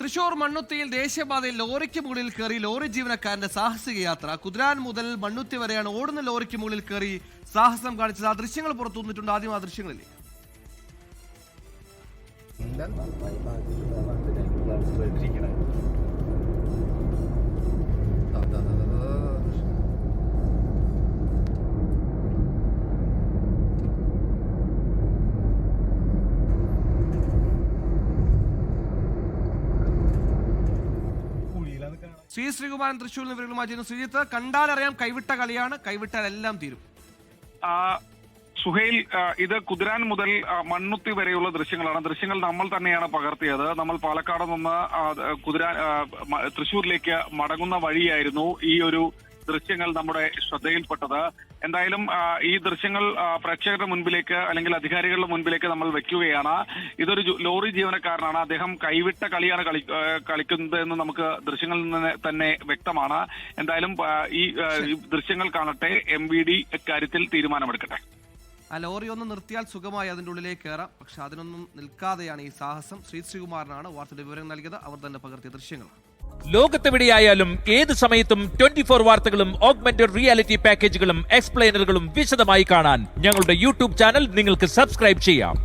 തൃശൂർ മണ്ണുത്തിയിൽ ദേശീയപാതയിൽ ലോറിക്ക് മുകളിൽ കയറി ലോറി ജീവനക്കാരന്റെ സാഹസിക യാത്ര. കുതിരാൻ മുതൽ മണ്ണുത്തി വരെയാണ് ഓടുന്ന ലോറിക്ക് മുകളിൽ കയറി സാഹസം കാണിച്ചത്. ആ ദൃശ്യങ്ങൾ പുറത്തു വന്നിട്ടുണ്ട്. ആദ്യം ആ ദൃശ്യങ്ങളില്ലേ. ശ്രീകുമാരൻ തൃശ്ശൂരിൽ നിന്ന് വിവരങ്ങളുമായി ചെയ്യുന്നു. ശ്രീജിത്ത്, കണ്ടാലറിയാം കൈവിട്ട കളിയാണ്, കൈവിട്ടാൽ എല്ലാം തീരും. സുഹൈൽ, ഇത് കുതിരാൻ മുതൽ മണ്ണുത്തി വരെയുള്ള ദൃശ്യങ്ങളാണ്. ദൃശ്യങ്ങൾ നമ്മൾ തന്നെയാണ് പകർത്തിയത്. നമ്മൾ പാലക്കാട് നിന്ന് തൃശ്ശൂരിലേക്ക് മടങ്ങുന്ന വഴിയായിരുന്നു ഈ ഒരു ദൃശ്യങ്ങൾ നമ്മുടെ ശ്രദ്ധയിൽപ്പെട്ടത്. എന്തായാലും ഈ ദൃശ്യങ്ങൾ പ്രേക്ഷകരുടെ മുൻപിലേക്ക് അല്ലെങ്കിൽ അധികാരികളുടെ മുൻപിലേക്ക് നമ്മൾ വെക്കുകയാണ്. ഇതൊരു ലോറി ജീവനക്കാരനാണ്. അദ്ദേഹം കൈവിട്ട കളിയാണ് കളിക്കുന്നത് എന്ന് നമുക്ക് ദൃശ്യങ്ങളിൽ നിന്ന് തന്നെ വ്യക്തമാണ്. എന്തായാലും ഈ ദൃശ്യങ്ങൾ കാണട്ടെ, MVD ഇക്കാര്യത്തിൽ തീരുമാനമെടുക്കട്ടെ. ആ ലോറി ഒന്ന് നിർത്തിയാൽ സുഖമായി അതിൻ്റെ ഉള്ളിലേക്ക് കയറാം. പക്ഷെ അതിനൊന്നും നിൽക്കാതെയാണ് ഈ സാഹസം. ശ്രീകുമാരനാണ് വാർത്തയുടെ വിവരം നൽകിയത്. അവർ തന്നെ പകർത്തിയ ദൃശ്യങ്ങളാണ്. ലോകത്തെവിടെയായാലും ഏത് സമയത്തും 24 വാർത്തകളും ഓഗ്മെന്റഡ് റിയാലിറ്റി പാക്കേജുകളും എക്സ്പ്ലെയിനറുകളും വിശദമായി കാണാൻ ഞങ്ങളുടെ യൂട്യൂബ് ചാനൽ നിങ്ങൾക്ക് സബ്സ്ക്രൈബ് ചെയ്യാം.